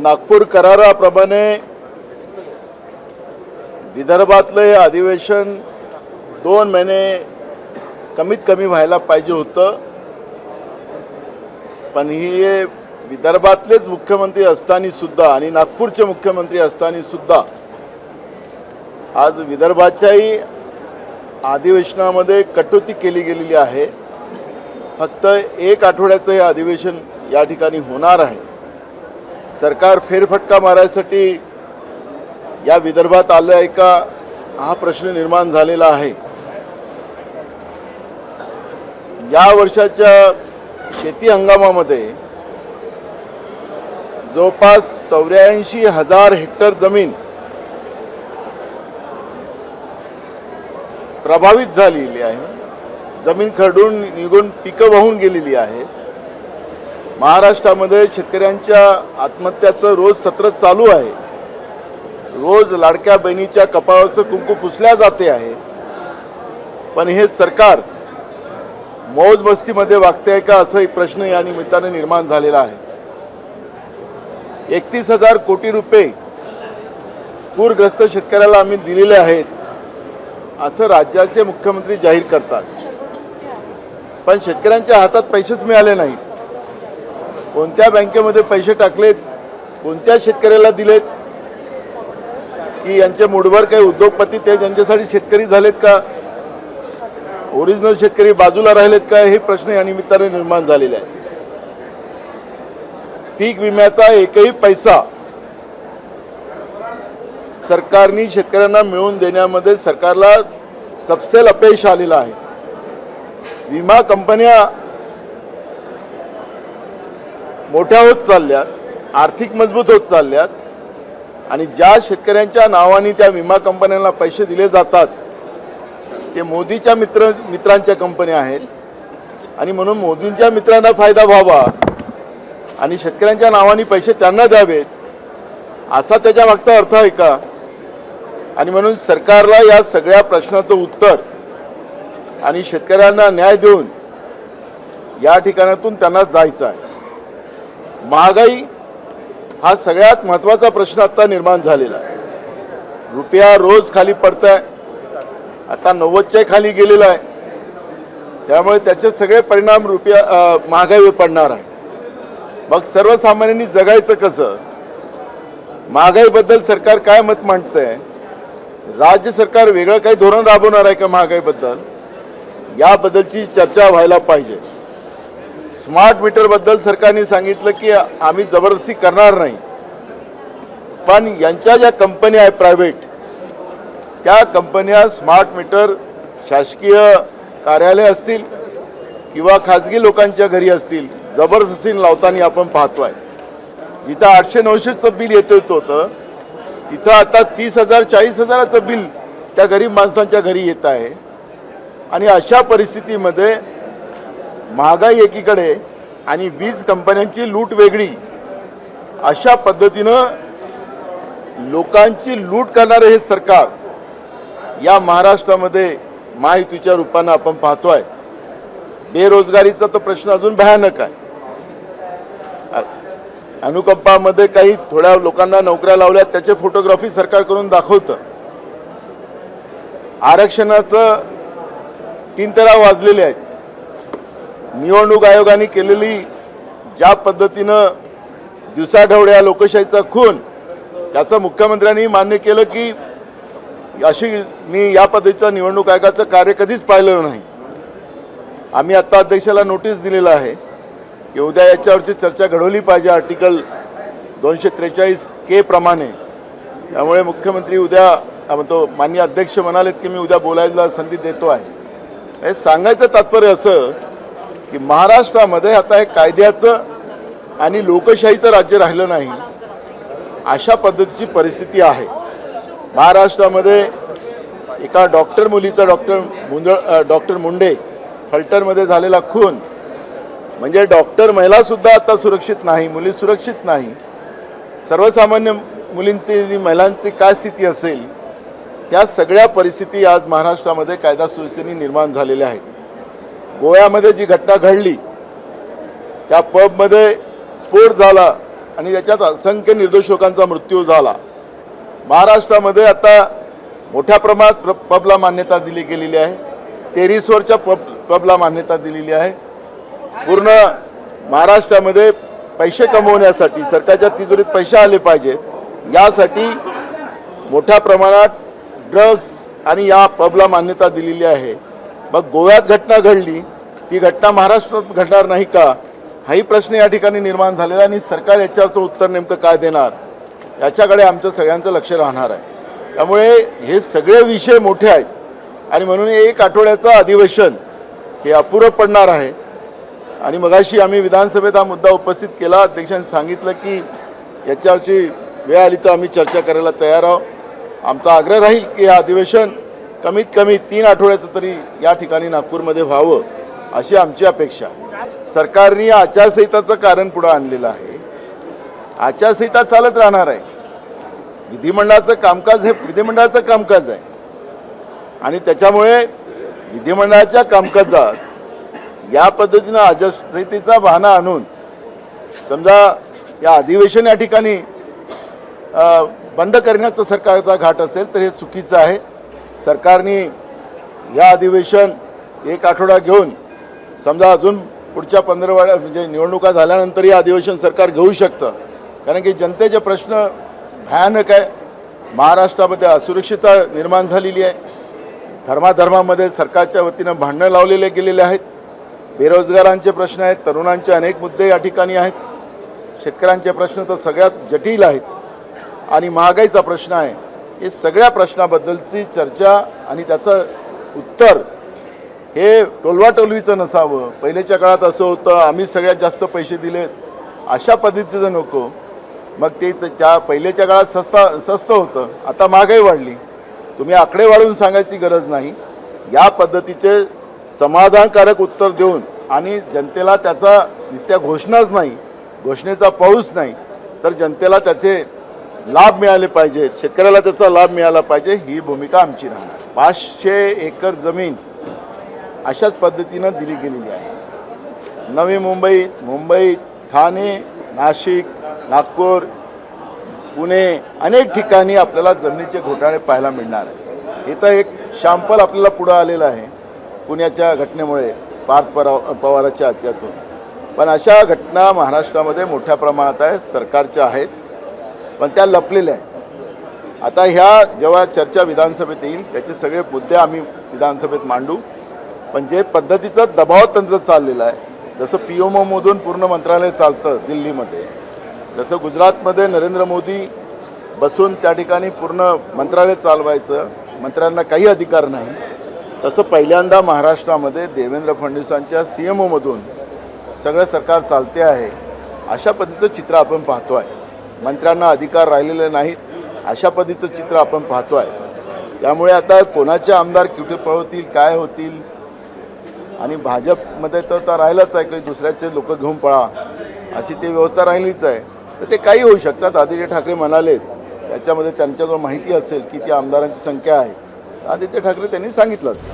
नागपूर कराराप्रमाणे विदर्भातले अधिवेशन 2 महिने कमीत कमी व्हायला पाहिजे होतं, पण हे विदर्भातलेच मुख्यमंत्री असताना सुद्धा आणि नागपूरचे मुख्यमंत्री असताना सुद्धा आज विदर्भाच्याही अधिवेशनामध्ये कटोती केली गेलेली आहे। फक्त 1 आठवड्याचं हे अधिवेशन या ठिकाणी होणार आहे। सरकार फेरफटका मारायसाठी या विदर्भात आलं आहे का हा प्रश्न निर्माण झालेला आहे। या वर्षाच्या शेती हंगामामध्ये जवळपास 84,000 हेक्टर जमीन प्रभावित झालेली आहे। जमीन खरडून निघून पिकं वाहून गेलेली आहेत। महाराष्ट्रामध्ये शेतकऱ्यांच्या आत्महत्याचं रोज सत्र चालू आहे। रोज लाडक्या बहिणीच्या कपाळावरचं कुंकू पुसल्या जाते आहे, पण हे सरकार मौज मस्तीमध्ये वागते आहे का असा एक प्रश्न या निमित्ताने निर्माण झालेला आहे। 31,000 कोटी रुपये पूरग्रस्त शेतकऱ्याला आम्ही दिलेले आहेत असं राज्याचे मुख्यमंत्री जाहीर करतात, पण शेतकऱ्यांच्या हातात पैसेच मिळाले नाहीत। कोणत्या बँकेमध्ये पैसे टाकलेत, कोणत्या शेतकऱ्याला दिलेत, की यांचे मुठभर काही उद्योगपती ते ज्यांच्यासाठी शेतकरी झालेत का, ओरिजिनल शेतकरी बाजूला राहिलेत का, हे प्रश्न या निमित्ताने निर्माण झालेले आहेत। पीक विम्याचा एकही पैसा सरकारने शेतकऱ्यांना मिळवून देण्यामध्ये सरकारला सपशेल अपयश आलेलं आहे। विमा कंपन्या मोठ्या होत चालल्यात, आर्थिक मजबूत होत चालल्यात, आणि ज्या शेतकऱ्यांच्या नावाने त्या विमा कंपन्यांना पैसे दिले जातात ते मोदीच्या मित्रांच्या कंपन्या आहेत, आणि म्हणून मोदींच्या मित्रांना फायदा व्हावा आणि शेतकऱ्यांच्या नावाने पैसे त्यांना द्यावेत असा त्याच्या मागचा अर्थ आहे का? आणि म्हणून सरकारला या सगळ्या प्रश्नाचं उत्तर आणि शेतकऱ्यांना न्याय देऊन या ठिकाणातून त्यांना जायचं आहे। महागाई हा सगळ्यात महत्त्वाचा प्रश्न आता निर्माण झालेला आहे। रुपया रोज खाली पडतोय, आता 90च्या खाली गेलेला आहे, त्यामुळे त्याचे सगळे परिणाम महागाईवर पडणार आहे। मग सर्वसामान्यांनी जगायचं कसं? महागाईबद्दल सरकार काय मत मांडतंय? राज्य सरकार वेगळं काही धोरण राबवणार आहे का महागाईबद्दल? याबद्दलची चर्चा व्हायला पाहिजे। स्मार्ट मीटर बद्दल सरकारने सांगितलं की आम्ही जबरदस्ती करणार नाही, पण यांच्या ज्या कंपन्या आहेत प्रायव्हेट, त्या कंपन्या स्मार्ट मीटर शासकीय कार्यालय असतील किंवा खाजगी लोकांच्या घरी असतील जबरदस्तीने लावताना आपण पाहतोय। जिथं 800-900चं बिल येत होतं तिथं आता 30,000-40,000चं बिल त्या गरीब माणसांच्या घरी येत आहे। आणि अशा परिस्थितीमध्ये महागाई एकीकडे आणि वीज कंपन्यांची लूट वेगळी, अशा पद्धतीनं लोकांची लूट करणारे हे सरकार या महाराष्ट्रामध्ये महायुतीच्या रूपानं आपण पाहतोय। बेरोजगारीचा तर प्रश्न अजून भयानक आहे। अनुकंपामध्ये काही थोड्या लोकांना नोकऱ्या लावल्या त्याचे फोटोग्राफी सरकार करून दाखवतं। आरक्षणाचं 3 तराव वाजलेले आहेत। निवडणूक आयोगाने केलेली ज्या पद्धतीनं दिवसाढवळ्या लोकशाहीचा खून, त्याचं मुख्यमंत्र्यांनी मान्य केलं की अशी मी या पद्धतीचं निवडणूक आयोगाचं कार्य कधीच पाहिलं नाही। आम्ही आता अध्यक्षाला नोटीस दिलेलं आहे की उद्या याच्यावरची चर्चा घडवली पाहिजे आर्टिकल 243K प्रमाणे। त्यामुळे मुख्यमंत्री उद्या तो माननीय अध्यक्ष म्हणालेत की मी उद्या बोलायला संधी देतो आहे। हे सांगायचं तात्पर्य असं की महाराष्ट्रामध्ये आता हे कायद्याचं आणि लोकशाहीचं राज्य राहिलं नाही, अशा पद्धतीची परिस्थिती आहे। महाराष्ट्रामध्ये एका डॉक्टर मुलीचा डॉक्टर मुंडे फलटणमध्ये झालेला खून म्हणजे डॉक्टर महिलासुद्धा आता सुरक्षित नाही, मुली सुरक्षित नाही। सर्वसामान्य मुलींची महिलांची काय स्थिती असेल, या सगळ्या परिस्थिती आज महाराष्ट्रामध्ये कायदा सुव्यवस्थेने निर्माण झालेल्या आहेत। गोव्यामध्ये जी घटना घडली, त्या पबमध्ये स्फोट झाला, आणि त्याच्यात असंख्य निर्दोष लोकांचा मृत्यू झाला. महाराष्ट्रामध्ये आता मोठ्या प्रमाणात पबला मान्यता दिली गेलेली आहे. टेरिसवरच्या पबला मान्यता दिलेली आहे. पूर्ण महाराष्ट्रामध्ये पैसे कमवण्यासाठी, सरकारच्या तिजोरीत पैसे आले पाहिजेत यासाठी मोठ्या प्रमाणात ड्रग्स आणि या पबला मान्यता दिलेली आहे. मग गोव्यात घटना घडली, ती घटना महाराष्ट्रात घडणार नाही का, हाही प्रश्न या ठिकाणी निर्माण झालेला आणि सरकार याच्यावरचं उत्तर नेमकं काय देणार याच्याकडे आमचं सगळ्यांचं लक्ष राहणार आहे. त्यामुळे हे सगळे विषय मोठे आहेत आणि म्हणून एक आठवड्याचं अधिवेशन हे अपुरं पडणार आहे. आणि मगाशी आम्ही विधानसभेत हा मुद्दा उपस्थित केला. अध्यक्षांनी सांगितलं की याच्यावरची वेळ आली तर आम्ही चर्चा करायला तयार आहोत. आमचा आग्रह राहील की हे अधिवेशन कमीत कमी 3 आठवड्याचं तरी या ठिकाणी नागपूरमध्ये व्हावं अशी आमची अपेक्षा. सरकारने आचारसंहिताचं कारण पुढं आणलेलं आहे. आचारसंहिता चालत राहणार आहे. विधिमंडळाचं कामकाज हे विधिमंडळाचं कामकाज आहे आणि त्याच्यामुळे विधिमंडळाच्या कामकाजात या पद्धतीनं आचारसंहितेचा बहाणा आणून समजा या अधिवेशन या ठिकाणी बंद करण्याचा सरकारचा घाट असेल तर हे चुकीचं आहे. सरकारने या अधिवेशन 1 आठवडा घेऊन समजा अजून पुढच्या 15 म्हणजे निवडणुका झाल्यानंतर हे अधिवेशन सरकार घेऊ शकतं. कारण की जनतेचे प्रश्न भयानक आहे. महाराष्ट्रामध्ये असुरक्षितता निर्माण झालेली आहे. धर्माधर्मामध्ये सरकारच्या वतीनं भांडणं लावलेले गेलेले आहेत. बेरोजगारांचे प्रश्न आहेत. तरुणांचे अनेक मुद्दे या ठिकाणी आहेत. शेतकऱ्यांचे प्रश्न तर सगळ्यात जटिल आहेत आणि महागाईचा प्रश्न आहे. हे सगळ्या प्रश्नाबद्दलची चर्चा आणि त्याचं उत्तर हे टोलवाटोलवीचं नसावं. पहिल्याच्या काळात असं होतं आम्ही सगळ्यात जास्त पैसे दिलेत अशा पद्धतीचं नको. मग ते त्या पहिल्याच्या काळात स्वस्त होतं. आता महागाई वाढली. तुम्ही आकडे वाढवून सांगायची गरज नाही. या पद्धतीचे समाधानकारक उत्तर देऊन आणि जनतेला त्याचा नुसत्या घोषणाच नाही, घोषणेचा पाऊस नाही तर जनतेला त्याचे लाभ मिळाले पाहिजे, शेतकऱ्याला त्याचा लाभ मिळाला पाहिजे, ही भूमिका आमची राहणार. 500 एकर जमीन अशाच पद्धतीनं दिली गेलेली आहे. नवी मुंबई, ठाणे, नाशिक, नागपूर, पुणे अनेक ठिकाणी आपल्याला जमिनीचे घोटाळे पाहायला मिळणार आहे. इथं एक शॅम्पल आपल्याला पुढं आलेलं आहे पुण्याच्या घटनेमुळे, पार्थ पवाराच्या हत्येतून. पण अशा घटना महाराष्ट्रामध्ये मोठ्या प्रमाणात आहेत, सरकारच्या आहेत, पण त्या लपलेल्या आहेत. आता ह्या जेव्हा चर्चा विधानसभेत येईल त्याचे सगळे मुद्दे आम्ही विधानसभेत मांडू. पण जे पद्धतीचं दबाव तंत्र चाललेलं आहे, जसं PMOमधून पूर्ण मंत्रालय चालतं दिल्लीमध्ये, जसं गुजरातमध्ये नरेंद्र मोदी बसून त्या ठिकाणी पूर्ण मंत्रालय चालवायचं, मंत्र्यांना काही अधिकार नाही, तसं पहिल्यांदा महाराष्ट्रामध्ये देवेंद्र फडणवीसांच्या CMOमधून सगळं सरकार चालते आहे. अशा पद्धतीचं चित्र आपण पाहतो आहे. मंत्र्यांना अधिकार राहिलेले नाहीत अशा पद्धतीचं चित्र आपण पाहतो आहे. त्यामुळे आता कोणाचे आमदार कुठे पळवतील, काय होतील, आणि भाजपमध्ये तर राहिलंच आहे की दुसऱ्याचे लोक घेऊन पळा अशी ती व्यवस्था राहिलीच आहे. तर ते काही होऊ शकतात. आदित्य ठाकरे म्हणालेत त्याच्यामध्ये त्यांच्याजवळ माहिती असेल की ती आमदारांची संख्या आहे. आदित्य ठाकरे त्यांनी सांगितलं असेल.